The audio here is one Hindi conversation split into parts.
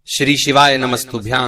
श्री शिवाय नमस्तुभ्यां।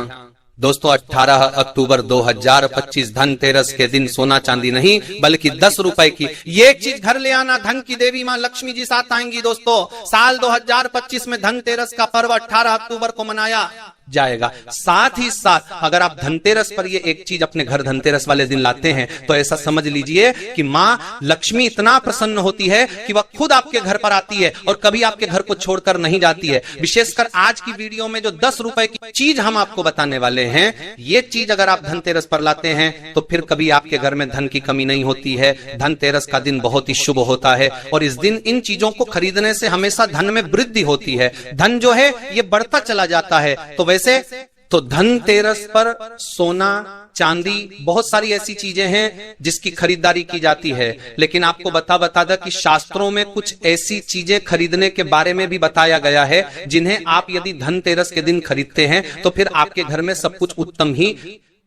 दोस्तों 18 अक्टूबर 2025 धनतेरस के दिन सोना चांदी नहीं बल्कि 10 रुपए की ये चीज घर ले आना, धन की देवी मां लक्ष्मी जी साथ आएंगी। दोस्तों साल 2025 में धनतेरस का पर्व 18 अक्टूबर को मनाया जाएगा। साथ ही साथ अगर आप धनतेरस पर ये एक चीज अपने घर धनतेरस वाले दिन लाते हैं तो ऐसा समझ लीजिए कि मां लक्ष्मी इतना प्रसन्न होती है कि वह खुद आपके घर पर आती है और कभी आपके घर को छोड़कर नहीं जाती है। विशेषकर आज की वीडियो में जो 10 रुपए की चीज हम आपको बताने वाले हैं, ये चीज अगर आप धनतेरस पर लाते हैं तो फिर कभी आपके घर में धन की कमी नहीं होती है। धनतेरस का दिन बहुत ही शुभ होता है और इस दिन इन चीजों को खरीदने से हमेशा धन में वृद्धि होती है। धन जो है ये बढ़ता चला जाता है। तो वैसे तो धनतेरस पर सोना चांदी बहुत सारी ऐसी चीजें हैं जिसकी खरीदारी की जाती है, लेकिन आपको बता था कि शास्त्रों में कुछ ऐसी चीजें खरीदने के बारे में भी बताया गया है जिन्हें आप यदि धनतेरस के दिन खरीदते हैं तो फिर आपके घर में सब कुछ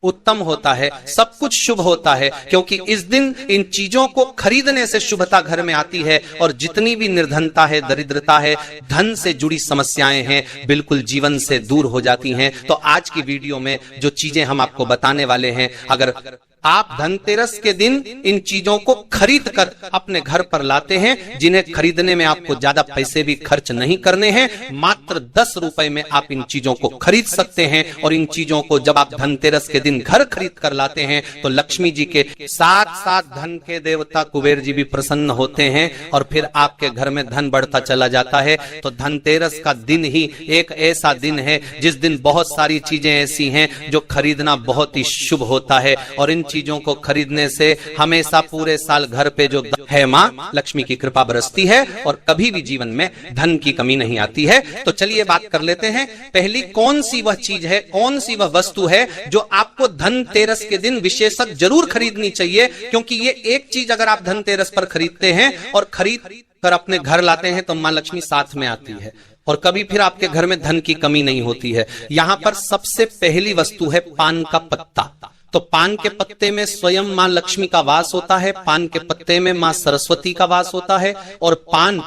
उत्तम होता है, सब कुछ शुभ होता है, क्योंकि इस दिन इन चीजों को खरीदने से शुभता घर में आती है और जितनी भी निर्धनता है, दरिद्रता है, धन से जुड़ी समस्याएं हैं, बिल्कुल जीवन से दूर हो जाती हैं। तो आज की वीडियो में जो चीजें हम आपको बताने वाले हैं, अगर आप धनतेरस के दिन इन चीजों को खरीद कर अपने घर पर लाते हैं, जिन्हें खरीदने में आपको ज्यादा पैसे भी खर्च नहीं करने हैं, मात्र 10 रुपए में आप इन चीजों को खरीद सकते हैं। और इन चीजों को जब आप धनतेरस के दिन घर खरीद कर लाते हैं तो लक्ष्मी जी के साथ साथ धन के देवता कुबेर जी भी प्रसन्न होते हैं और फिर आपके घर में धन बढ़ता चला जाता है। तो धनतेरस का दिन ही एक ऐसा दिन है जिस दिन बहुत सारी चीजें ऐसी हैं जो खरीदना बहुत ही शुभ होता है और इन चीजों को खरीदने से हमेशा पूरे साल घर पे जो है मां लक्ष्मी की कृपा बरसती है और कभी भी जीवन में धन की कमी नहीं आती है। तो चलिए बात कर लेते हैं, पहली कौन सी वह चीज है, कौन सी वह वस्तु है जो आपको धनतेरस के दिन विशेषतः जरूर खरीदनी चाहिए, क्योंकि ये एक चीज अगर आप धनतेरस पर खरीदते हैं और खरीद कर अपने घर लाते हैं तो मां लक्ष्मी साथ में आती है और कभी फिर आपके घर में धन की कमी नहीं होती है। यहां पर सबसे पहली वस्तु है पान का पत्ता। तो पान के पत्ते में स्वयं मां लक्ष्मी का वास होता है, पान के पत्ते में मां सरस्वती का वास होता है और पान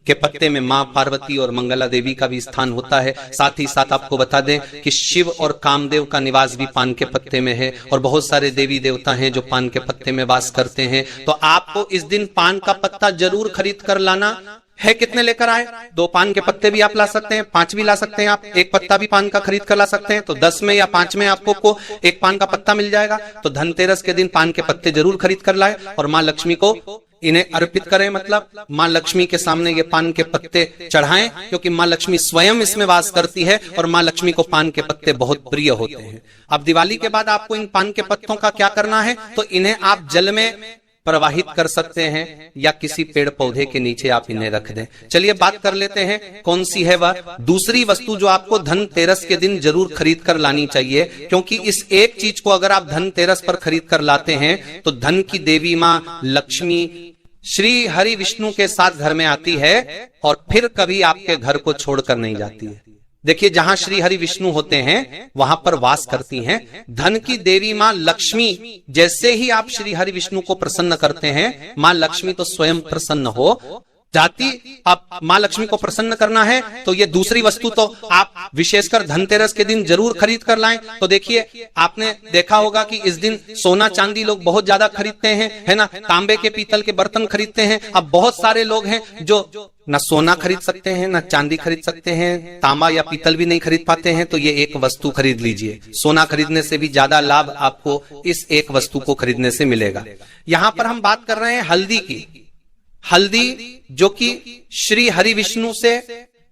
के पत्ते में मां पार्वती और मंगला देवी का भी स्थान होता है। साथ ही साथ आपको बता दें कि शिव और कामदेव का निवास भी पान के पत्ते में है और बहुत सारे देवी देवता हैं जो पान के पत्ते में वास करते हैं। तो आपको इस दिन पान का पत्ता जरूर खरीद कर लाना है। कितने लेकर आए? 2 पान के पत्ते भी आप ला सकते हैं, 5 भी ला सकते हैं, आप एक पत्ता भी पान का खरीद कर ला सकते हैं। तो 10 में या 5 में आपको एक पान का पत्ता मिल जाएगा। तो धनतेरस के दिन पान के पत्ते जरूर खरीद कर लाए और मां लक्ष्मी को इन्हें अर्पित करें, मतलब मां लक्ष्मी के सामने ये पान के पत्ते चढ़ाएं, क्योंकि मां लक्ष्मी स्वयं इसमें वास करती है और मां लक्ष्मी को पान के पत्ते बहुत प्रिय होते हैं। अब दिवाली के बाद आपको इन पान के पत्तों का क्या करना है, तो इन्हें आप जल में प्रवाहित कर सकते हैं या किसी पेड़ पौधे के नीचे आप इन्हें रख दें। चलिए बात कर लेते हैं कौन सी है वह दूसरी वस्तु जो आपको धनतेरस के दिन जरूर खरीद कर लानी चाहिए, क्योंकि इस एक चीज को अगर आप धनतेरस पर खरीद कर लाते हैं तो धन की देवी मां लक्ष्मी श्री हरि विष्णु के साथ घर में आती है और फिर कभी आपके घर को छोड़कर नहीं जाती है। देखिए, जहां श्री हरि विष्णु होते हैं वहां पर वास करती हैं धन की देवी मां लक्ष्मी। जैसे ही आप श्री हरि विष्णु को प्रसन्न करते हैं, मां लक्ष्मी तो स्वयं प्रसन्न हो जाती। आप मां लक्ष्मी को प्रसन्न करना है तो ये दूसरी वस्तु तो आप विशेषकर धनतेरस के दिन जरूर खरीद कर लाएं। तो देखिए, आपने देखा होगा कि इस दिन सोना चांदी लोग बहुत ज्यादा खरीदते हैं, है ना, तांबे के पीतल के बर्तन खरीदते हैं। अब बहुत सारे लोग हैं जो न सोना खरीद सकते हैं, न चांदी खरीद सकते हैं, तांबा या पीतल भी नहीं खरीद पाते हैं। तो ये एक वस्तु खरीद लीजिए, सोना खरीदने से भी ज्यादा लाभ आपको इस एक वस्तु को खरीदने से मिलेगा। यहां पर हम बात कर रहे हैं हल्दी की। हल्दी जो कि श्री हरि विष्णु से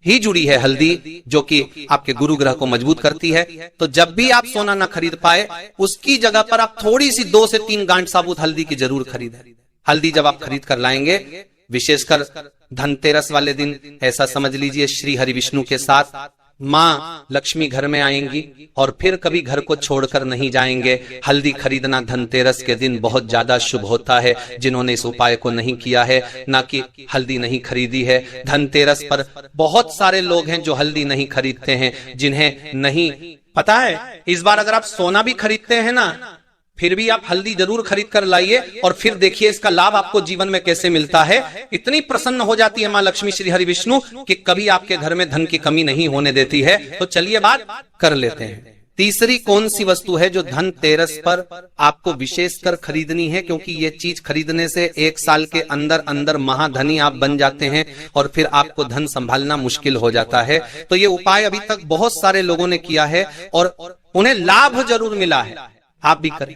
ही जुड़ी है, हल्दी जो कि आपके गुरु ग्रह को मजबूत करती है। तो जब भी आप सोना ना खरीद पाए, उसकी जगह पर आप थोड़ी सी 2 से 3 गांठ साबुत हल्दी की जरूर खरीदें। हल्दी जब आप खरीद कर लाएंगे, विशेषकर धनतेरस वाले दिन, ऐसा समझ लीजिए श्री हरि विष्णु के साथ मां लक्ष्मी घर में आएंगी और फिर कभी घर को छोड़कर नहीं जाएंगे। हल्दी खरीदना धनतेरस के दिन बहुत ज्यादा शुभ होता है। जिन्होंने इस उपाय को नहीं किया है, ना कि हल्दी नहीं खरीदी है, धनतेरस पर बहुत सारे लोग हैं जो हल्दी नहीं खरीदते हैं, जिन्हें नहीं पता है। इस बार अगर आप सोना भी खरीदते हैं ना, फिर भी आप हल्दी जरूर खरीद कर लाइए और फिर देखिए इसका लाभ आपको जीवन में कैसे मिलता है। इतनी प्रसन्न हो जाती है मां लक्ष्मी श्री हरि विष्णु कि कभी आपके घर में धन की कमी नहीं होने देती है। तो चलिए बात कर लेते हैं। तीसरी कौन सी वस्तु है जो धनतेरस पर आपको विशेषकर खरीदनी है, क्योंकि ये चीज खरीदने से 1 साल के अंदर अंदर महाधनी आप बन जाते हैं और फिर आपको धन संभालना मुश्किल हो जाता है। तो ये उपाय अभी तक बहुत सारे लोगों ने किया है और उन्हें लाभ जरूर मिला है, आप भी करें।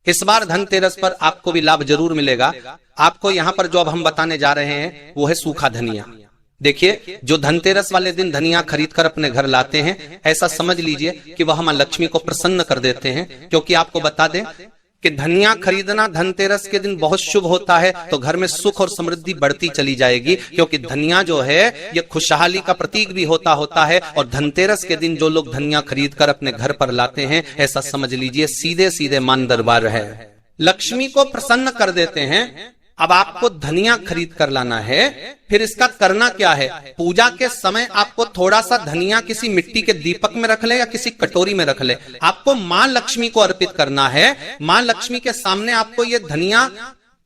इस बार धनतेरस पर आपको भी लाभ जरूर मिलेगा। आपको यहां पर जो अब हम बताने जा रहे हैं वो है सूखा धनिया। देखिए, जो धनतेरस वाले दिन धनिया खरीद कर अपने घर लाते हैं, ऐसा समझ लीजिए कि वह मां लक्ष्मी को प्रसन्न कर देते हैं। क्योंकि आपको बता दें कि धनिया खरीदना धनतेरस के दिन बहुत शुभ होता है, तो घर में सुख और समृद्धि बढ़ती चली जाएगी। क्योंकि धनिया जो है यह खुशहाली का प्रतीक भी होता है और धनतेरस के दिन जो लोग धनिया खरीद कर अपने घर पर लाते हैं, ऐसा समझ लीजिए सीधे सीधे मान दरबार है, लक्ष्मी को प्रसन्न कर देते हैं। अब आपको धनिया खरीद कर लाना है, फिर इसका करना क्या है? पूजा के समय आपको थोड़ा सा धनिया किसी मिट्टी के दीपक में रख ले या किसी कटोरी में रख ले, आपको मां लक्ष्मी को अर्पित करना है। मां लक्ष्मी के सामने आपको ये धनिया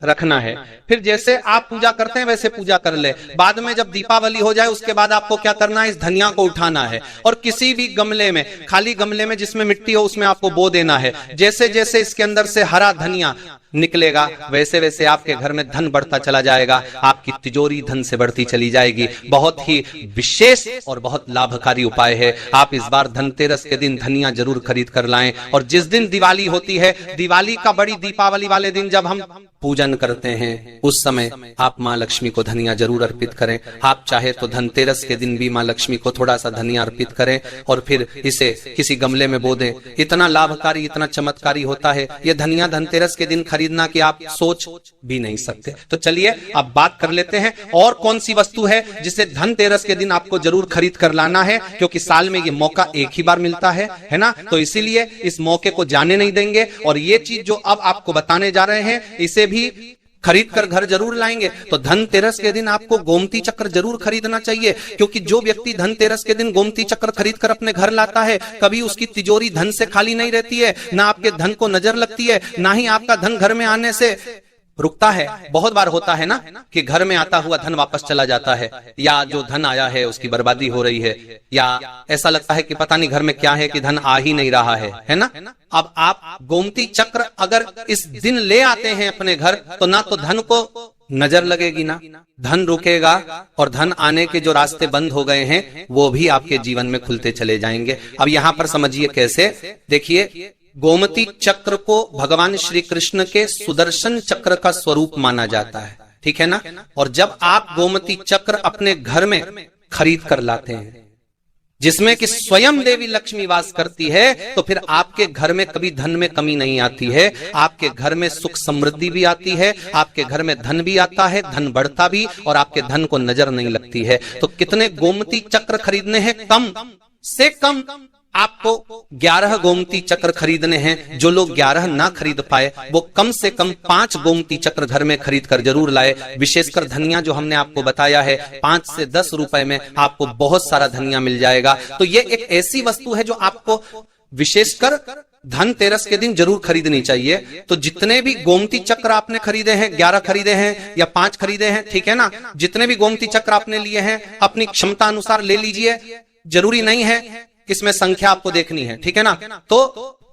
रखना है। फिर जैसे आप पूजा करते हैं वैसे पूजा कर ले। बाद में जब दीपावली हो जाए उसके बाद आपको क्या करना है? इस धनिया को उठाना है और किसी भी गमले में, खाली गमले में जिसमें मिट्टी हो, उसमें आपको बो देना है। जैसे जैसे इसके अंदर से हरा धनिया निकलेगा वैसे वैसे आपके घर में धन बढ़ता चला जाएगा, आपकी तिजोरी धन से बढ़ती चली जाएगी। बहुत ही विशेष और बहुत लाभकारी उपाय है। आप इस बार धनतेरस के दिन धनिया जरूर खरीद कर लाएं। और जिस दिन दिवाली होती है, दिवाली का बड़ी दीपावली वाले दिन जब हम पूजन करते हैं, उस समय आप मां लक्ष्मी को धनिया जरूर अर्पित करें। आप चाहे तो धनतेरस के दिन भी मां लक्ष्मी को थोड़ा सा धनिया अर्पित करें और फिर इसे किसी गमले में बो दें। इतना लाभकारी, इतना चमत्कारी होता है यह धनिया धनतेरस के दिन खरीदना कि आप सोच भी नहीं सकते। तो चलिए अब बात कर लेते हैं और कौन सी वस्तु है जिसे धनतेरस के दिन आपको जरूर खरीद कर लाना है, क्योंकि साल में ये मौका एक ही बार मिलता है ना। तो इसीलिए इस मौके को जाने नहीं देंगे और ये चीज जो अब आपको बताने जा रहे हैं इसे भी खरीद कर घर जरूर लाएंगे। तो धनतेरस के दिन आपको गोमती चक्र जरूर खरीदना चाहिए, क्योंकि जो व्यक्ति धनतेरस के दिन गोमती चक्र खरीद कर अपने घर लाता है, कभी उसकी तिजोरी धन से खाली नहीं रहती है, ना आपके धन को नजर लगती है, ना ही आपका धन घर में आने से रुकता है। बहुत बार होता है ना कि घर में आता हुआ धन वापस चला जाता है, या जो धन आया है उसकी बर्बादी हो रही है, या ऐसा लगता है कि पता नहीं घर में क्या है कि धन आ ही नहीं रहा है ना। अब आप गोमती चक्र अगर इस दिन ले आते हैं अपने घर, तो ना तो धन को नजर लगेगी, ना धन रुकेगा, और धन आने के जो रास्ते बंद हो गए हैं वो भी आपके जीवन में खुलते चले जाएंगे। अब यहां पर समझिए कैसे। देखिए, गोमती चक्र को भगवान श्री कृष्ण के सुदर्शन चक्र का स्वरूप माना जाता है, ठीक है ना। और जब आप गोमती चक्र अपने घर में खरीद कर लाते हैं, जिसमें कि स्वयं देवी लक्ष्मी वास करती है, तो फिर आपके घर में कभी धन में कमी नहीं आती है। आपके घर में सुख समृद्धि भी आती है, आपके घर में धन भी आता है, धन बढ़ता भी, और आपके धन को नजर नहीं लगती है। तो कितने गोमती चक्र खरीदने हैं? कम से कम आपको 11 गोमती चक्र खरीदने हैं। जो लोग 11 ना खरीद पाए वो कम से कम 5 गोमती चक्र घर में खरीद कर जरूर लाए। विशेषकर धनिया जो हमने आपको बताया है, 5 से 10 रुपए में आपको बहुत सारा धनिया मिल जाएगा। तो ये एक ऐसी वस्तु है जो आपको विशेषकर धनतेरस के दिन जरूर खरीदनी चाहिए। तो जितने भी गोमती चक्र आपने खरीदे हैं, 11 खरीदे हैं या 5 खरीदे हैं, ठीक है ना, जितने भी गोमती चक्र आपने लिए हैं अपनी क्षमता अनुसार ले लीजिए। जरूरी नहीं है इसमें संख्या आपको देखनी है, ठीक है ना। तो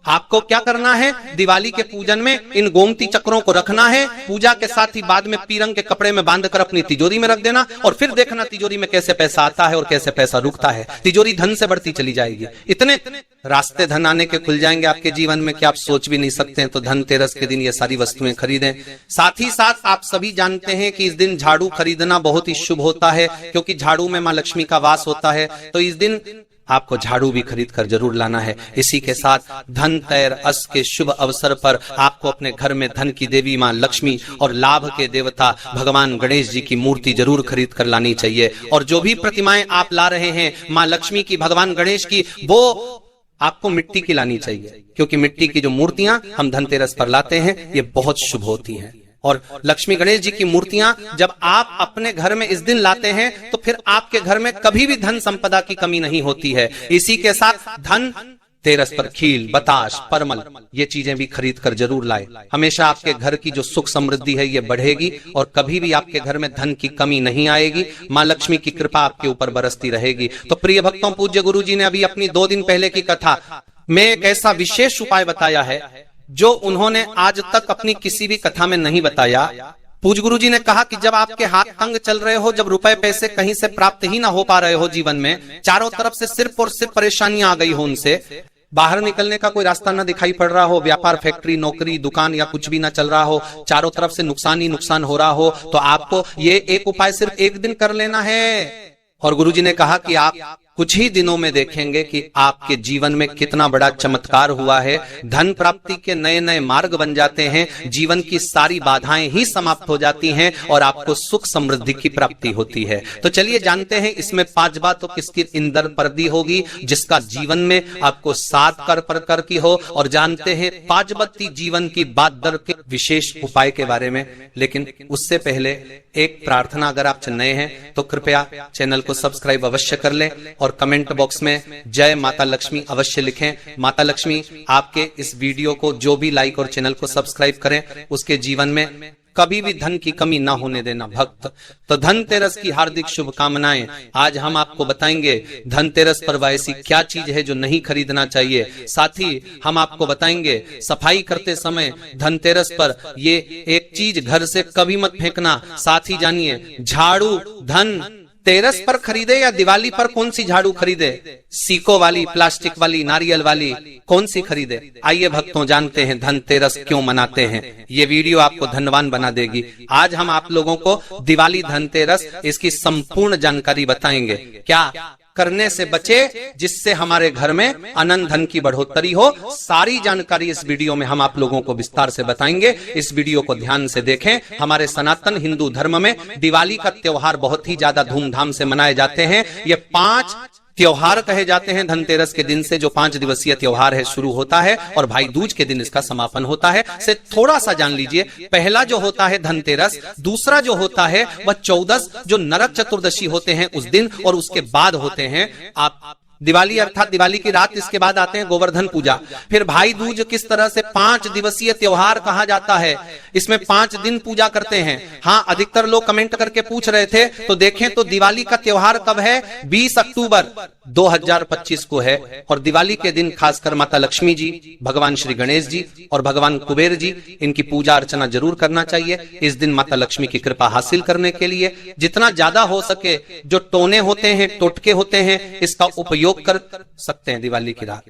आपको क्या करना है? दिवाली के पूजन में इन गोमती चक्रों को रखना है। पूजा के साथ ही बाद में पीरंग के कपड़े में बांधकर अपनी तिजोरी में रख देना, और फिर देखना तिजोरी में कैसे पैसा आता है और कैसे पैसा रुकता है। तिजोरी धन से बढ़ती चली जाएगी। इतने रास्ते धन आने के खुल जाएंगे आपके जीवन में कि आप सोच भी नहीं सकते हैं। तो धनतेरस के दिन ये सारी वस्तुएं खरीदें। साथ ही साथ आप सभी जानते हैं कि इस दिन झाड़ू खरीदना बहुत ही शुभ होता है, क्योंकि झाड़ू में मां लक्ष्मी का वास होता है। तो इस दिन आपको झाड़ू भी खरीद कर जरूर लाना है। इसी के साथ धनतेरस के शुभ अवसर पर आपको अपने घर में धन की देवी मां लक्ष्मी और लाभ के देवता भगवान गणेश जी की मूर्ति जरूर खरीद कर लानी चाहिए। और जो भी प्रतिमाएं आप ला रहे हैं मां लक्ष्मी की, भगवान गणेश की, वो आपको मिट्टी की लानी चाहिए, क्योंकि मिट्टी की जो मूर्तियां हम धनतेरस पर लाते हैं ये बहुत शुभ होती हैं। और लक्ष्मी गणेश जी की मूर्तियां जब आप अपने घर में इस दिन लाते हैं तो फिर आपके घर में कभी भी धन संपदा की कमी नहीं होती है। इसी के साथ धन तेरस पर खील, बताश, परमल ये चीजें भी खरीद कर जरूर लाए। हमेशा आपके घर की जो सुख समृद्धि है ये बढ़ेगी और कभी भी आपके घर में धन की कमी नहीं आएगी। माँ लक्ष्मी की कृपा आपके ऊपर बरसती रहेगी। तो प्रिय भक्तों, पूज्य गुरु जी ने अभी अपनी 2 दिन पहले की कथा में एक ऐसा विशेष उपाय बताया है जो उन्होंने आज तक अपनी किसी भी कथा में नहीं बताया। पूज्य गुरु जी ने कहा कि जब आपके हाथ तंग चल रहे हो, जब रुपए पैसे कहीं से प्राप्त ही ना हो पा रहे हो, जीवन में चारों तरफ से सिर्फ और सिर्फ परेशानियां आ गई हो, उनसे बाहर निकलने का कोई रास्ता ना दिखाई पड़ रहा हो, व्यापार, फैक्ट्री, नौकरी, दुकान या कुछ भी ना चल रहा हो, चारों तरफ से नुकसान ही नुकसान हो रहा हो, तो आपको ये एक उपाय सिर्फ एक दिन कर लेना है। और गुरु जी ने कहा कि आप कुछ ही दिनों में देखेंगे कि आपके जीवन में कितना बड़ा चमत्कार हुआ है। धन प्राप्ति के नए नए मार्ग बन जाते हैं, जीवन की सारी बाधाएं ही समाप्त हो जाती हैं और आपको सुख समृद्धि की प्राप्ति होती है। तो चलिए जानते हैं इसमें 5 बात तो किसकी इंदर पर्दी होगी जिसका जीवन में आपको 7 कर की हो, और जानते हैं 5 बत्ती जीवन की बात दर के विशेष उपाय के बारे में। लेकिन उससे पहले एक प्रार्थना, अगर आप नए हैं तो कृपया चैनल को सब्सक्राइब अवश्य कर लें और कमेंट बॉक्स में जय माता लक्ष्मी अवश्य लिखें। माता लक्ष्मी आपके इस वीडियो को जो भी लाइक और चैनल को सब्सक्राइब करें उसके जीवन में कभी भी धन की कमी ना होने देना भक्त। तो धनतेरस की हार्दिक शुभकामनाएं। आज हम आपको बताएंगे धनतेरस पर ऐसी क्या चीज है जो नहीं खरीदना चाहिए। साथ ही हम आपको बताएंगे सफाई करते समय धनतेरस पर ये एक चीज घर से कभी मत फेंकना। साथ ही जानिए झाड़ू धन तेरस पर खरीदे या दिवाली पर कौन सी झाड़ू खरीदे, सीको वाली, प्लास्टिक वाली, नारियल वाली, कौन सी खरीदे। आइए भक्तों जानते हैं धनतेरस क्यों मनाते हैं। ये वीडियो आपको धनवान बना देगी। आज हम आप लोगों को दिवाली, धनतेरस इसकी संपूर्ण जानकारी बताएंगे। क्या करने से बचे जिससे हमारे घर में अनंत धन की बढ़ोतरी हो, सारी जानकारी इस वीडियो में हम आप लोगों को विस्तार से बताएंगे। इस वीडियो को ध्यान से देखें। हमारे सनातन हिंदू धर्म में दिवाली का त्योहार बहुत ही ज्यादा धूमधाम से मनाए जाते हैं। ये 5 त्योहार कहे जाते हैं। धनतेरस के दिन से जो 5 दिवसीय त्योहार है शुरू होता है और भाई दूज के दिन इसका समापन होता है। से थोड़ा सा जान लीजिए। पहला जो होता है धनतेरस, दूसरा जो होता है वह 14 जो नरक चतुर्दशी होते हैं उस दिन, और उसके बाद होते हैं आप दिवाली अर्थात दिवाली की रात। इसके बाद आते हैं गोवर्धन पूजा। फिर भाई दूज किस तरह से 5 दिवसीय त्योहार कहा जाता है। इसमें 5 दिन पूजा करते हैं। हाँ, अधिकतर लोग कमेंट करके पूछ रहे थे, तो देखें तो दिवाली का त्योहार कब है, 20 अक्टूबर 2025 को है। और दिवाली के दिन खासकर माता लक्ष्मी जी, भगवान श्री गणेश जी और भगवान कुबेर जी, इनकी पूजा अर्चना जरूर करना चाहिए। इस दिन माता लक्ष्मी की कृपा हासिल करने के लिए जितना ज्यादा हो सके जो टोने होते हैं, टोटके होते हैं, इसका उपयोग कर सकते हैं। दिवाली की रात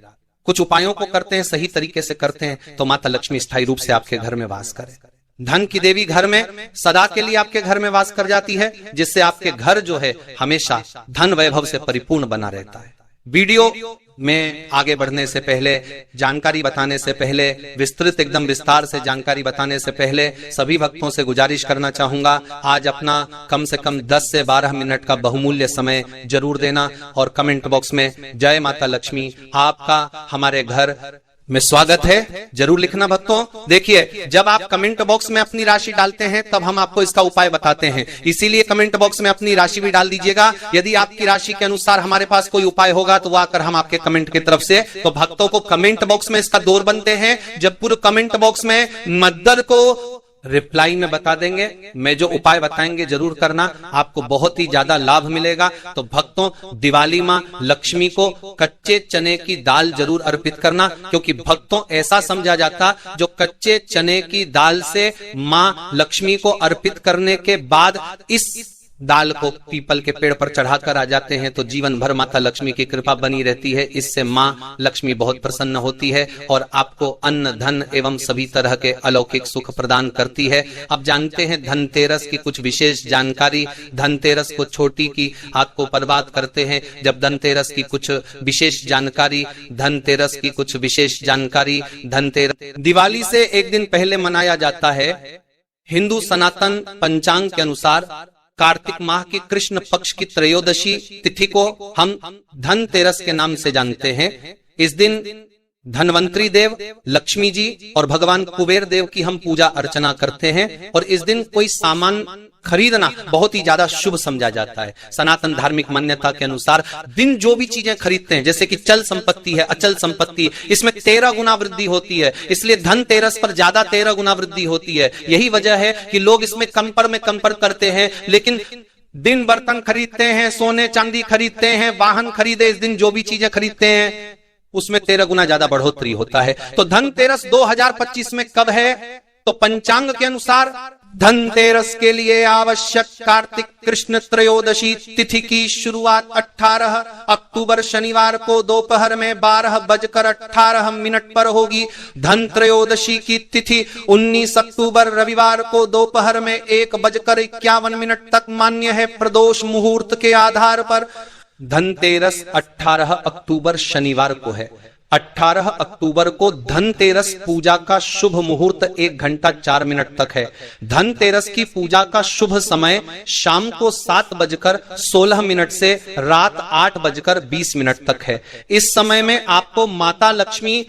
कुछ उपायों को करते हैं, सही तरीके से करते हैं तो माता लक्ष्मी स्थायी रूप से आपके घर में वास करे। धन की देवी घर में सदा के लिए आपके घर में वास कर जाती है, जिससे आपके घर जो है हमेशा धन वैभव से परिपूर्ण बना रहता है। वीडियो में आगे बढ़ने से पहले, जानकारी बताने से पहले, विस्तृत एकदम विस्तार से जानकारी बताने से पहले सभी भक्तों से गुजारिश करना चाहूंगा, आज अपना कम से कम 10 से 12 मिनट का बहुमूल्य समय जरूर देना और कमेंट बॉक्स में जय माता लक्ष्मी आपका हमारे घर में स्वागत है जरूर लिखना भक्तों। देखिए, जब आप कमेंट बॉक्स में अपनी राशि डालते हैं तब हम आपको इसका उपाय बताते हैं, इसीलिए कमेंट बॉक्स में अपनी राशि भी डाल दीजिएगा। यदि आपकी राशि के अनुसार हमारे पास कोई उपाय होगा तो वो आकर हम आपके कमेंट की तरफ से, तो भक्तों को कमेंट बॉक्स में इसका दौर बनते हैं। जब पूरे कमेंट बॉक्स में मदद को रिप्लाई में बता देंगे, मैं जो उपाय बताएंगे जरूर करना, आपको बहुत ही ज्यादा लाभ मिलेगा। तो भक्तों, दिवाली मां लक्ष्मी को कच्चे चने की दाल जरूर अर्पित करना, क्योंकि भक्तों ऐसा समझा जाता जो कच्चे चने की दाल से मां लक्ष्मी को अर्पित करने के बाद इस दाल को पीपल के पेड़ पर चढ़ाकर आ जाते हैं तो जीवन भर माता लक्ष्मी की कृपा बनी रहती है। इससे मां लक्ष्मी बहुत प्रसन्न होती है और आपको अन्न, धन एवं सभी तरह के अलौकिक सुख प्रदान करती है। अब जानते हैं धनतेरस की कुछ विशेष जानकारी। धनतेरस को छोटी की आपको बर्बाद करते हैं। जब धनतेरस की कुछ विशेष जानकारी, धनतेरस की कुछ विशेष जानकारी। धनतेरस दिवाली से एक दिन पहले मनाया जाता है। हिंदू सनातन पंचांग के अनुसार कार्तिक माह की कृष्ण पक्ष की त्रयोदशी तिथि को हम धनतेरस के नाम से जानते हैं। इस दिन धनवंतरी देव, लक्ष्मी जी और भगवान कुबेर देव की हम पूजा अर्चना करते हैं। और इस दिन कोई सामान खरीदना बहुत ही ज्यादा शुभ समझा जाता है। सनातन धार्मिक मान्यता के अनुसार दिन जो भी चीजें खरीदते हैं, जैसे कि चल संपत्ति है, अचल संपत्ति, इसमें 13 गुना वृद्धि होती है। इसलिए धनतेरस पर ज्यादा 13 गुना वृद्धि होती है। यही वजह है कि लोग इसमें कंपर करते हैं, लेकिन दिन बर्तन खरीदते हैं, सोने चांदी खरीदते हैं, वाहन खरीदे, इस दिन जो भी चीजें खरीदते हैं उसमें 13 गुना ज्यादा बढ़ोतरी होता है। तो धनतेरस 2025 में कब है? तो पंचांग के अनुसार धनतेरस के लिए आवश्यक कार्तिक कृष्ण त्रयोदशी तिथि की शुरुआत 18 अक्टूबर शनिवार को दोपहर में 12:18 पर होगी। धन त्रयोदशी की तिथि 19 अक्टूबर रविवार को दोपहर में 1:51 तक मान्य है प्रदोष मुहूर्त के आधार पर। धनतेरस 18 अक्टूबर शनिवार को है। 18 अक्टूबर को धनतेरस पूजा का शुभ मुहूर्त 1:04 तक है। धनतेरस की पूजा का शुभ समय शाम को 7:16 से रात 8:20 तक है। इस समय में आपको माता लक्ष्मी,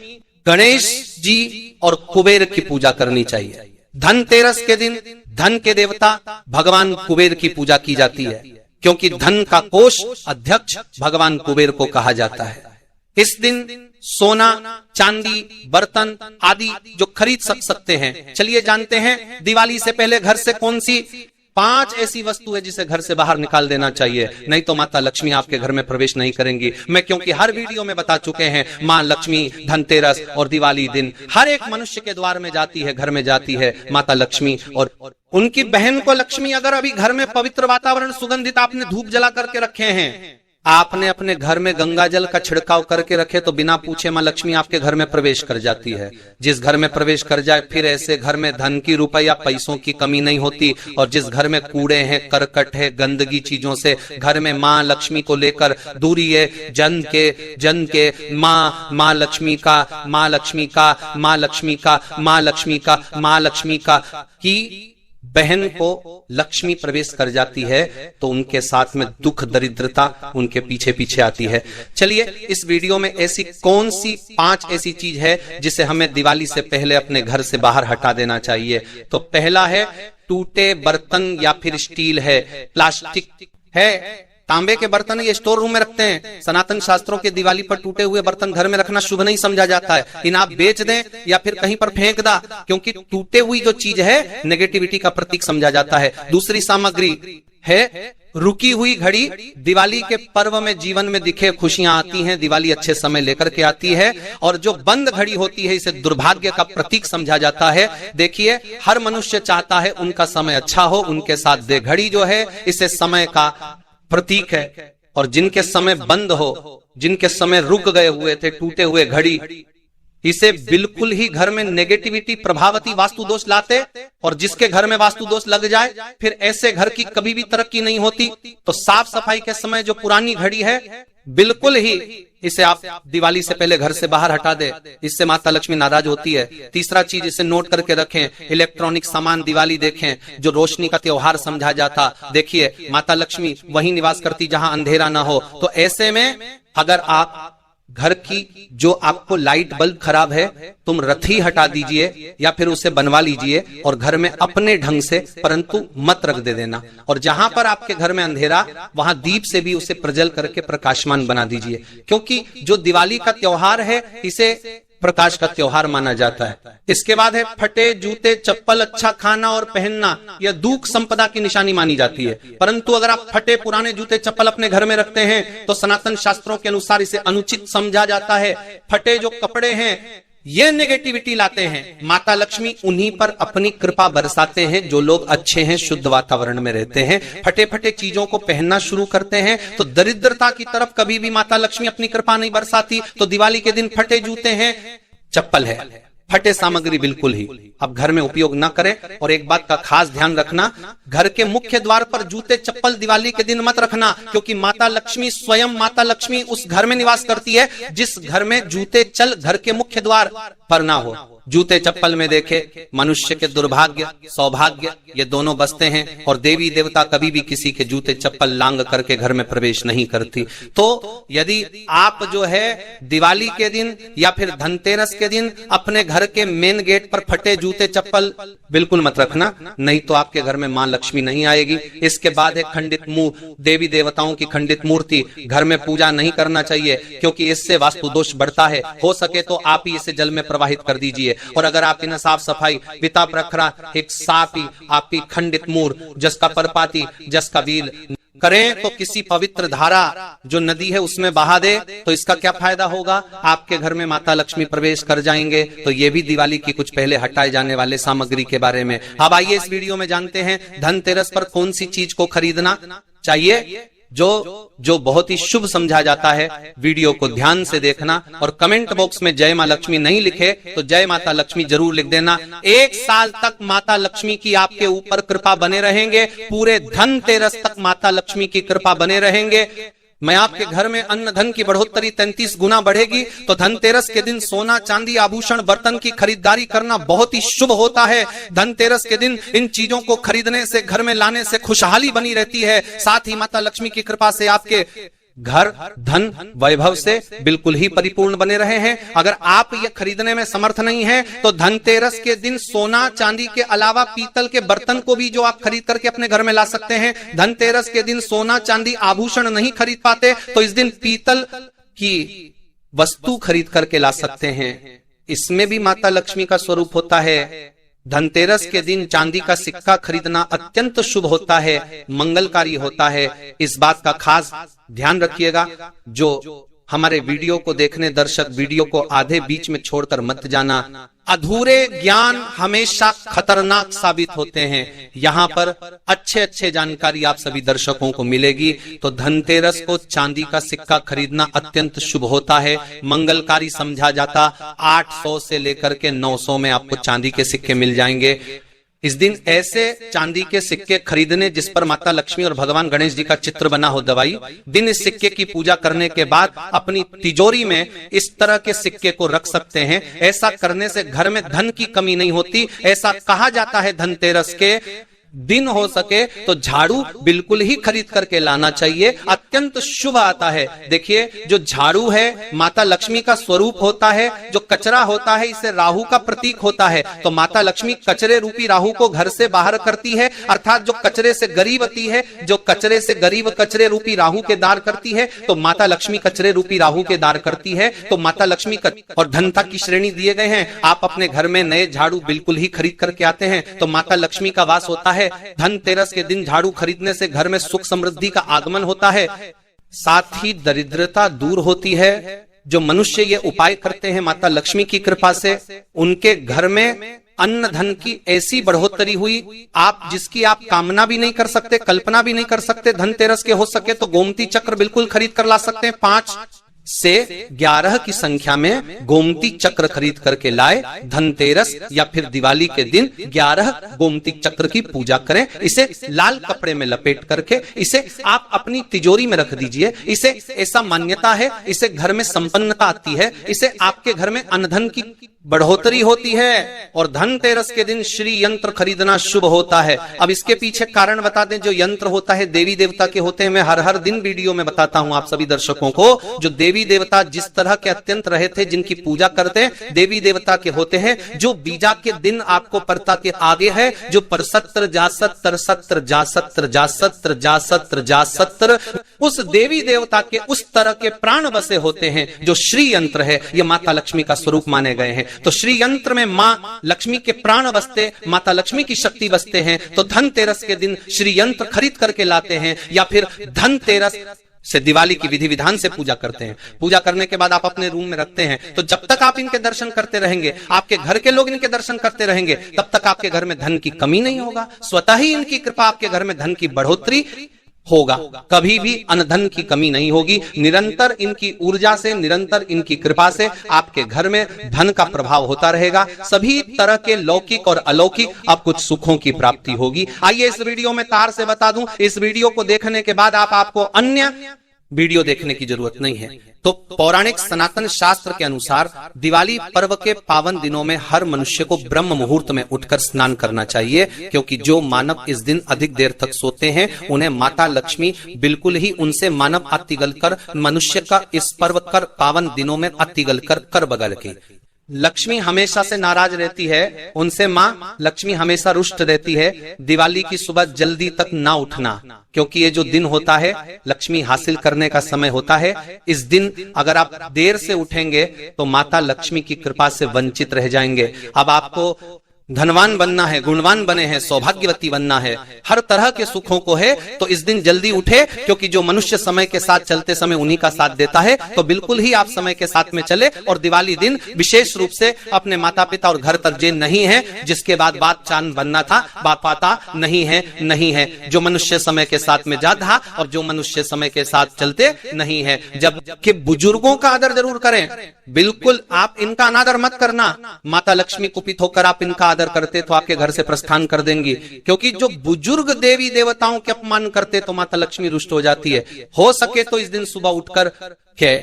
गणेश जी और कुबेर की पूजा करनी चाहिए। धनतेरस के दिन धन के देवता भगवान कुबेर की पूजा की जाती है, क्योंकि धन का कोष अध्यक्ष भगवान कुबेर को कहा जाता है। इस दिन सोना, चांदी, बर्तन आदि जो खरीद सकते हैं। चलिए जानते हैं दिवाली से पहले घर से कौन सी 5 ऐसी वस्तु है जिसे घर से बाहर निकाल देना चाहिए, नहीं तो माता लक्ष्मी आपके घर में प्रवेश नहीं करेंगी। मैं क्योंकि हर वीडियो में बता चुके हैं, माँ लक्ष्मी धनतेरस और दिवाली दिन हर एक मनुष्य के द्वार में जाती है, घर में जाती है माता लक्ष्मी। और उनकी बहन को लक्ष्मी, अगर अभी घर में पवित्र वातावरण सुगंधित आपने धूप जला करके रखे हैं, आपने अपने घर में गंगा जल का छिड़काव करके रखे, तो बिना पूछे मां लक्ष्मी आपके घर में प्रवेश कर जाती है। जिस घर में प्रवेश कर जाए, फिर ऐसे घर में धन की, रुपया, पैसों की कमी नहीं होती। और जिस घर में कूड़े हैं, करकट है, गंदगी चीजों से घर में मां लक्ष्मी को लेकर दूरी है। जन के मां लक्ष्मी का, मां लक्ष्मी का, मां लक्ष्मी का, मां लक्ष्मी का, मां लक्ष्मी का की बहन को लक्ष्मी प्रवेश कर जाती है, तो उनके साथ में दुख दरिद्रता उनके पीछे पीछे आती है। चलिए इस वीडियो में ऐसी कौन सी 5 ऐसी चीज है जिसे हमें दिवाली से पहले अपने घर से बाहर हटा देना चाहिए। तो पहला है टूटे बर्तन या फिर स्टील है, प्लास्टिक है, तांबे के बर्तन ये स्टोर रूम में रखते हैं। सनातन शास्त्रों के दिवाली पर टूटे हुए बर्तन घर में रखना शुभ नहीं समझा जाता है। इन आप बेच दें या फिर कहीं पर फेंक दा, क्योंकि टूटे हुई जो चीज है नेगेटिविटी का प्रतीक समझा जाता है। दूसरी सामग्री है रुकी हुई घड़ी। दिवाली के पर्व में जीवन में दिखे खुशियां आती हैं, दिवाली अच्छे समय लेकर के आती है। और जो बंद घड़ी होती है, इसे दुर्भाग्य का प्रतीक समझा जाता है। देखिए हर मनुष्य चाहता है उनका समय अच्छा हो, उनके साथ दे। घड़ी जो है इसे समय का प्रतीक है। और जिनके समय बंद हो, जिनके समय रुक गए हुए थे, टूटे हुए घड़ी, इसे बिल्कुल ही घर में नेगेटिविटी, प्रभावती, वास्तु दोष लाते। और जिसके घर में वास्तु दोष लग जाए, फिर ऐसे घर की कभी भी तरक्की नहीं होती। तो साफ सफाई के समय जो पुरानी घड़ी है, बिल्कुल ही इसे आप दिवाली से पहले घर से बाहर हटा दे, इससे माता लक्ष्मी नाराज होती है। तीसरा चीज इसे नोट करके रखें, इलेक्ट्रॉनिक सामान दिवाली देखें जो रोशनी का त्योहार समझा जाता। देखिए माता लक्ष्मी वहीं निवास करती जहां अंधेरा ना हो। तो ऐसे में अगर आप घर की जो आपको लाइट बल्ब खराब है, तुम रथी हटा दीजिए या फिर उसे बनवा लीजिए और घर में अपने ढंग से, परंतु मत रख दे देना। और जहां पर आपके घर में अंधेरा, वहां दीप से भी उसे प्रज्वल करके प्रकाशमान बना दीजिए, क्योंकि जो दिवाली का त्योहार है इसे प्रकाश का त्योहार माना जाता है। इसके बाद है फटे जूते, चप्पल, अच्छा खाना और पहनना, यह दुख संपदा की निशानी मानी जाती है। परंतु अगर आप फटे पुराने जूते चप्पल अपने घर में रखते हैं तो सनातन शास्त्रों के अनुसार इसे अनुचित समझा जाता है। फटे जो कपड़े हैं ये नेगेटिविटी लाते हैं। माता लक्ष्मी उन्हीं पर अपनी कृपा बरसाते हैं जो लोग अच्छे हैं, शुद्ध वातावरण में रहते हैं। फटे फटे चीजों को पहनना शुरू करते हैं तो दरिद्रता की तरफ कभी भी माता लक्ष्मी अपनी कृपा नहीं बरसाती। तो दिवाली के दिन फटे जूते हैं, चप्पल है, फटे सामग्री बिल्कुल ही आप घर में उपयोग ना करें। और एक बात का खास ध्यान रखना, घर के मुख्य द्वार पर जूते चप्पल दिवाली के दिन मत रखना, क्योंकि माता लक्ष्मी स्वयं माता लक्ष्मी उस घर में निवास करती है जिस घर में जूते चल घर के मुख्य द्वार पर ना हो। जूते चप्पल में देखे, मनुष्य के दुर्भाग्य सौभाग्य ये दोनों बसते हैं, और देवी देवता कभी भी किसी के जूते चप्पल लांग करके घर में प्रवेश नहीं करती। तो यदि आप जो है दिवाली के दिन या फिर धनतेरस के दिन अपने घर के मेन गेट पर फटे जूते चप्पल बिल्कुल मत रखना, नहीं तो आपके घर में मां लक्ष्मी नहीं आएगी। इसके बाद एक खंडित मुंह देवी देवताओं की खंडित मूर्ति घर में पूजा नहीं करना चाहिए, क्योंकि इससे वास्तु दोष बढ़ता है। हो सके तो आप ही इसे जल में प्रवाहित कर दीजिए, और अगर आप इन साफ सफाई पिता प्रखरा एक साफ ही आपकी खंडित मूर्त जसका परपाती जसका वील करें तो किसी पवित्र धारा जो नदी है उसमें बहा दे, तो इसका क्या फायदा होगा? आपके घर में माता लक्ष्मी प्रवेश कर जाएंगे। तो ये भी दिवाली की कुछ पहले हटाए जाने वाले सामग्री के बारे में। अब आइए इस वीडियो में जानते हैं धनतेरस पर कौन सी चीज को खरीदना चाहिए जो बहुत ही शुभ समझा जाता है। वीडियो को ध्यान से देखना, और कमेंट बॉक्स में जय मां लक्ष्मी नहीं लिखे तो जय माता लक्ष्मी जरूर लिख देना। 1 साल तक माता लक्ष्मी की आपके ऊपर कृपा बने रहेंगे, पूरे धनतेरस तक माता लक्ष्मी की कृपा बने रहेंगे। मैं आपके घर में अन्न धन की बढ़ोतरी 33 गुना बढ़ेगी। तो धनतेरस के दिन सोना चांदी आभूषण बर्तन की खरीदारी करना बहुत ही शुभ होता है। धनतेरस के दिन इन चीजों को खरीदने से, घर में लाने से खुशहाली बनी रहती है। साथ ही माता लक्ष्मी की कृपा से आपके घर धन वैभव से बिल्कुल ही परिपूर्ण बने रहे हैं। अगर आप ये खरीदने में समर्थ नहीं है तो धनतेरस के दिन सोना चांदी के अलावा पीतल के बर्तन को भी जो आप खरीद करके अपने घर में ला सकते हैं। धनतेरस के दिन सोना चांदी आभूषण नहीं खरीद पाते तो इस दिन पीतल की वस्तु खरीद करके ला सकते हैं। इसमें भी माता लक्ष्मी का स्वरूप होता है। धनतेरस के दिन चांदी का सिक्का खरीदना अत्यंत शुभ होता है, मंगलकारी होता है। इस बात का खास ध्यान रखिएगा। जो हमारे वीडियो को देखने दर्शक वीडियो को आधे बीच में छोड़कर मत जाना। अधूरे ज्ञान हमेशा खतरनाक साबित होते हैं। यहाँ पर अच्छे जानकारी आप सभी दर्शकों को मिलेगी। तो धनतेरस को चांदी का सिक्का खरीदना अत्यंत शुभ होता है, मंगलकारी समझा जाता। 800 से लेकर के 900 में आपको चांदी के सिक्के मिल जाएंगे। इस दिन ऐसे चांदी के सिक्के खरीदने जिस पर माता लक्ष्मी और भगवान गणेश जी का चित्र बना हो दवाई दिन इस सिक्के की पूजा करने के बाद अपनी तिजोरी में इस तरह के सिक्के को रख सकते हैं। ऐसा करने से घर में धन की कमी नहीं होती। ऐसा कहा जाता है धनतेरस के दिन हो सके तो झाड़ू बिल्कुल ही खरीद करके लाना चाहिए, अत्यंत शुभ आता है। देखिए जो झाड़ू है माता लक्ष्मी का स्वरूप होता है, जो कचरा होता है इसे राहु का प्रतीक होता है। तो माता लक्ष्मी कचरे रूपी राहु को घर से बाहर करती है, अर्थात जो कचरे से गरीबती है, जो कचरे से गरीब कचरे रूपी राहु के दार करती है, तो माता लक्ष्मी कचरे रूपी राहु के दार करती है। तो माता लक्ष्मी और धनता की श्रेणी दिए गए हैं। आप अपने घर में नए झाड़ू बिल्कुल ही खरीद करके आते हैं तो माता लक्ष्मी का वास होता है। धनतेरस के दिन झाड़ू खरीदने से घर में सुख समृद्धि का आगमन होता है, साथ ही दरिद्रता दूर होती है। जो मनुष्य ये उपाय करते हैं माता लक्ष्मी की कृपा से, उनके घर में अन्न धन की ऐसी बढ़ोतरी हुई आप जिसकी आप कामना भी नहीं कर सकते, कल्पना भी नहीं कर सकते। धनतेरस के हो सके तो गोमती चक्र बिल्कुल खरीद कर ला सकते हैं। 5 से 11 की संख्या में गोमती चक्र खरीद करके लाए। धनतेरस या फिर दिवाली के दिन 11 गोमती चक्र की पूजा करें। इसे लाल कपड़े में लपेट करके इसे आप अपनी तिजोरी में रख दीजिए। इसे ऐसा मान्यता है, इसे घर में संपन्नता आती है, इसे आपके घर में अनधन की बढ़ोतरी होती है। और धनतेरस के दिन श्री यंत्र खरीदना शुभ होता है। अब इसके पीछे कारण बता दें। जो यंत्र होता है देवी देवता के होते हैं। मैं हर दिन वीडियो में बताता हूं आप सभी दर्शकों को, जो देवी देवता जिस तरह के अत्यंत रहे थे जिनकी पूजा करते हैं देवी देवता के होते हैं। जो बीजा के दिन आपको पड़ता के आगे है, जो परसत्र जासत्र सत्र जासत्र जासत्र जासत्र जासत्र, उस देवी देवता के उस तरह के प्राण बसे होते हैं जो श्री यंत्र है। ये माता लक्ष्मी का स्वरूप माने गए हैं। तो श्री यंत्र में मां लक्ष्मी के प्राण बसते, माता लक्ष्मी की शक्ति बसते हैं। तो धनतेरस के दिन श्री यंत्र खरीद करके लाते हैं, या फिर धनतेरस से दिवाली की विधि विधान से पूजा करते हैं। पूजा करने के बाद आप अपने रूम में रखते हैं। तो जब तक आप इनके दर्शन करते रहेंगे, आपके घर के लोग इनके दर्शन करते रहेंगे, तब तक आपके घर में धन की कमी नहीं होगा। स्वतः ही इनकी कृपा आपके घर में धन की बढ़ोतरी होगा, कभी भी अनधन की कमी नहीं होगी। निरंतर इनकी ऊर्जा से, निरंतर इनकी कृपा से आपके घर में धन का प्रभाव होता रहेगा। सभी तरह के लौकिक और अलौकिक अब कुछ सुखों की प्राप्ति होगी। आइए इस वीडियो में तार से बता दूं, इस वीडियो को देखने के बाद आपको अन्य वीडियो देखने की जरूरत नहीं है। तो पौराणिक सनातन शास्त्र के अनुसार दिवाली पर्व के पावन दिनों में हर मनुष्य को ब्रह्म मुहूर्त में उठकर स्नान करना चाहिए, क्योंकि जो मानव इस दिन अधिक देर तक सोते हैं उन्हें माता लक्ष्मी बिल्कुल ही उनसे मानव अतिगल कर मनुष्य का इस पर्व कर पावन दिनों में अतिगल कर बगल की। लक्ष्मी हमेशा से नाराज रहती है, उनसे माँ लक्ष्मी हमेशा रुष्ट रहती है। दिवाली की सुबह जल्दी तक ना उठना, क्योंकि ये जो दिन होता है लक्ष्मी हासिल करने का समय होता है। इस दिन अगर आप देर से उठेंगे तो माता लक्ष्मी की कृपा से वंचित रह जाएंगे। अब आपको धनवान बनना है, गुणवान बने हैं, सौभाग्यवती बनना है, हर तरह के सुखों को है, तो इस दिन जल्दी उठे, क्योंकि जो मनुष्य समय के साथ चलते समय उन्हीं का साथ देता है। तो बिल्कुल ही आप समय के साथ में चले और दिवाली दिन विशेष रूप से अपने माता पिता और घर तरजे नहीं है, जिसके बाद बात चांद बनना था, बात पाता नहीं है। जो मनुष्य समय के साथ में जाता और जो मनुष्य समय के साथ चलते नहीं है। जबकि बुजुर्गों का आदर जरूर करें, बिल्कुल आप इनका अनादर मत करना। माता लक्ष्मी कुपित होकर आप इनका आदर करते तो आपके घर से प्रस्थान कर देंगी, क्योंकि जो बुजुर्ग देवी देवताओं के अपमान करते तो माता लक्ष्मी रुष्ट हो जाती है। हो सके तो इस दिन सुबह उठकर के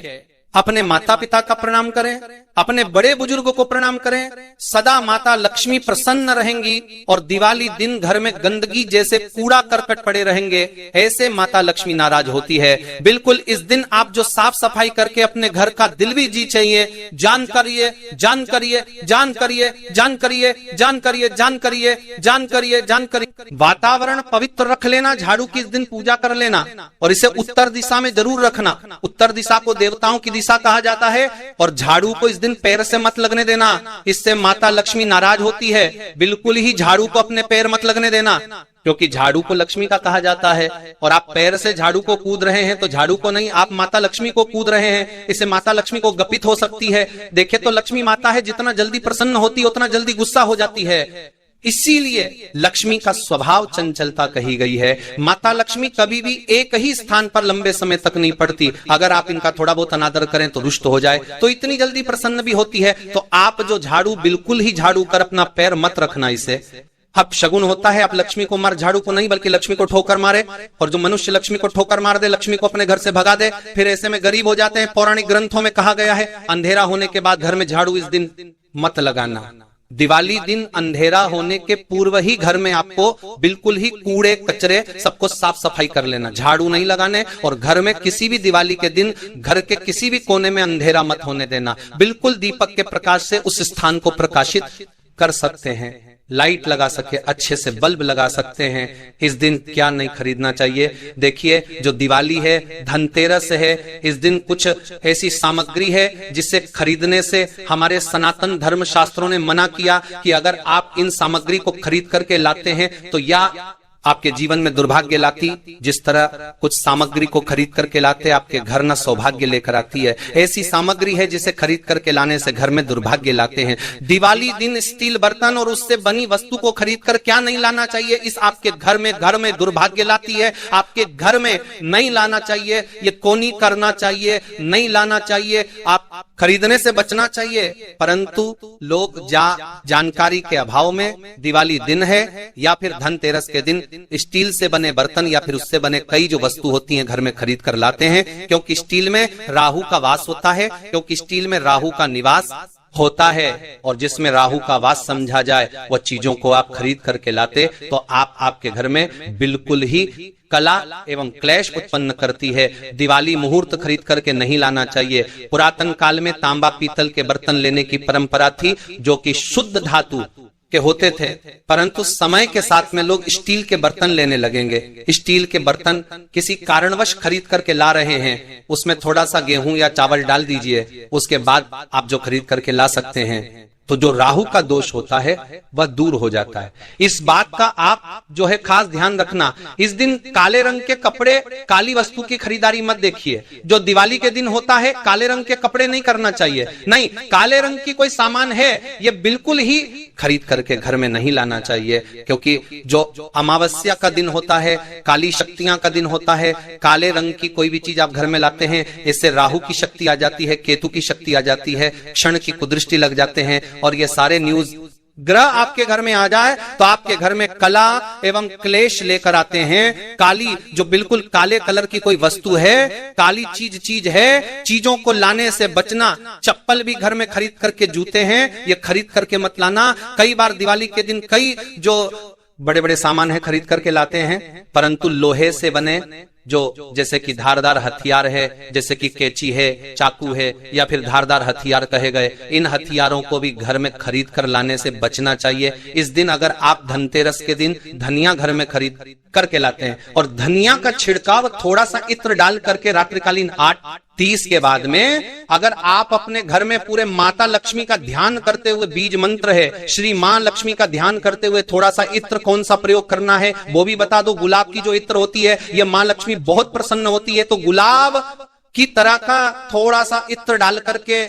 अपने माता पिता का प्रणाम करें, अपने बड़े बुजुर्गों को प्रणाम करें। सदा माता लक्ष्मी प्रसन्न रहेंगी और दिवाली दिन घर में गंदगी जैसे कूड़ा करकट पड़े रहेंगे, ऐसे माता लक्ष्मी नाराज होती है। बिल्कुल इस दिन आप जो साफ सफाई करके अपने घर का दिल भी जी चाहिए, जान करिए, वातावरण पवित्र रख लेना, झाड़ू की इस दिन पूजा कर लेना और इसे उत्तर दिशा में जरूर रखना। उत्तर दिशा को देवताओं की दिशा कहा जाता है और झाड़ू को इस दिन पैर से मत लगने देना, इससे माता लक्ष्मी नाराज होती है। बिल्कुल ही झाड़ू को अपने पैर मत लगने देना, क्योंकि झाड़ू को लक्ष्मी का कहा जाता है और आप पैर से झाड़ू को कूद रहे हैं तो झाड़ू को नहीं, आप माता लक्ष्मी को कूद रहे हैं। इससे माता लक्ष्मी को गपित हो सकती है। देखे तो लक्ष्मी माता है, जितना जल्दी प्रसन्न होती है उतना जल्दी गुस्सा हो जाती है। इसीलिए लक्ष्मी का स्वभाव चंचलता कही गई है। माता लक्ष्मी कभी भी एक ही स्थान पर लंबे समय तक नहीं पड़ती। अगर आप इनका थोड़ा बहुत अनादर करें तो रुष्ट हो जाए, तो इतनी जल्दी प्रसन्न भी होती है। तो आप जो झाड़ू, बिल्कुल ही झाड़ू कर अपना पैर मत रखना। इसे अब शगुन होता है, आप लक्ष्मी को मार, झाड़ू को नहीं बल्कि लक्ष्मी को ठोकर मारे, और जो मनुष्य लक्ष्मी को ठोकर मार दे, लक्ष्मी को अपने घर से भगा दे, फिर ऐसे में गरीब हो जाते हैं। पौराणिक ग्रंथों में कहा गया है अंधेरा होने के बाद घर में झाड़ू इस दिन मत लगाना। दिवाली दिन अंधेरा होने के पूर्व ही घर में आपको बिल्कुल ही कूड़े कचरे सबको साफ सफाई कर लेना, झाड़ू नहीं लगाने। और घर में किसी भी दिवाली के दिन घर के किसी भी कोने में अंधेरा मत होने देना। बिल्कुल दीपक के प्रकाश से उस स्थान को प्रकाशित कर सकते हैं, लाइट लगा सके, अच्छे से बल्ब लगा सकते हैं। इस दिन क्या नहीं खरीदना चाहिए। देखिए जो दिवाली है, धनतेरस है, इस दिन कुछ ऐसी सामग्री है जिसे खरीदने से हमारे सनातन धर्म शास्त्रों ने मना किया कि अगर आप इन सामग्री को खरीद करके लाते हैं तो या आपके जीवन में दुर्भाग्य लाती, जिस तरह कुछ सामग्री को खरीद करके लाते आपके घर न सौभाग्य लेकर आती है, ऐसी सामग्री है जिसे खरीद करके लाने से घर में दुर्भाग्य लाते हैं। दिवाली दिन स्टील बर्तन और उससे बनी वस्तु को खरीद कर क्या नहीं लाना चाहिए, इस आपके घर में दुर्भाग्य लाती है। आपके घर में नहीं लाना चाहिए, ये कोनी करना चाहिए, नहीं लाना चाहिए, आप खरीदने से बचना चाहिए। परंतु लोग जानकारी के अभाव में दिवाली दिन है या फिर धनतेरस के दिन स्टील से बने बर्तन या फिर उससे बने कई जो वस्तु होती हैं घर में खरीद कर लाते हैं, क्योंकि स्टील में राहु का वास होता है, क्योंकि स्टील में राहु का निवास होता है। और जिसमें राहु का वास समझा जाए वह चीजों को आप खरीद करके लाते तो आपके घर में बिल्कुल ही कला एवं क्लेश उत्पन्न करती है। दिवाली मुहूर्त खरीद करके नहीं लाना चाहिए। पुरातन काल में तांबा पीतल के बर्तन लेने की परंपरा थी जो कि शुद्ध धातु के होते थे, परंतु समय के साथ में लोग स्टील के बर्तन लेने लगेंगे। स्टील के बर्तन किसी कारणवश खरीद करके ला रहे हैं, उसमें थोड़ा सा गेहूं या चावल डाल दीजिए, उसके बाद आप जो खरीद करके ला सकते हैं, तो जो राहु का दोष होता है वह दूर हो जाता है। इस बात का आप जो है खास ध्यान रखना। इस दिन काले रंग के कपड़े, काली वस्तु की खरीदारी मत देखिए। जो दिवाली के दिन होता है काले रंग के कपड़े नहीं करना चाहिए, नहीं, काले रंग की कोई सामान है ये बिल्कुल ही खरीद करके घर में नहीं लाना चाहिए, क्योंकि जो अमावस्या का दिन होता है, काली शक्तियां का दिन होता है, काले रंग की कोई भी चीज आप घर में लाते हैं इससे राहु की शक्ति आ जाती है, केतु की शक्ति आ जाती है, क्षण की कुदृष्टि लग जाते हैं। और ये सारे न्यूज ग्रह आपके घर में आ जाए तो आपके घर में कला एवं क्लेश लेकर आते हैं। काली, जो बिल्कुल काले कलर की कोई वस्तु है, काली चीज है, चीजों को लाने से बचना। चप्पल भी घर में खरीद करके, जूते हैं ये खरीद करके मत लाना। कई बार दिवाली के दिन कई जो बड़े बड़े सामान है खरीद करके लाते हैं, परंतु लोहे से बने, जो जैसे कि धारदार हथियार है, जैसे कि कैंची है, चाकू है, या फिर धारदार हथियार कहे गए, इन हथियारों को भी घर में खरीद कर लाने से बचना चाहिए। इस दिन अगर आप धनतेरस के दिन धनिया घर में खरीद करके लाते हैं और धनिया का छिड़काव थोड़ा सा इत्र डाल करके रात्रिकालीन 8:30 के बाद में अगर आप अपने घर में पूरे माता लक्ष्मी का ध्यान करते हुए, बीज मंत्र है, श्री मां लक्ष्मी का ध्यान करते हुए थोड़ा सा इत्र कौन सा प्रयोग करना है वो भी बता दो। गुलाब की जो इत्र होती है ये मां लक्ष्मी बहुत प्रसन्न होती है, तो गुलाब की तरह का थोड़ा सा इत्र डाल करके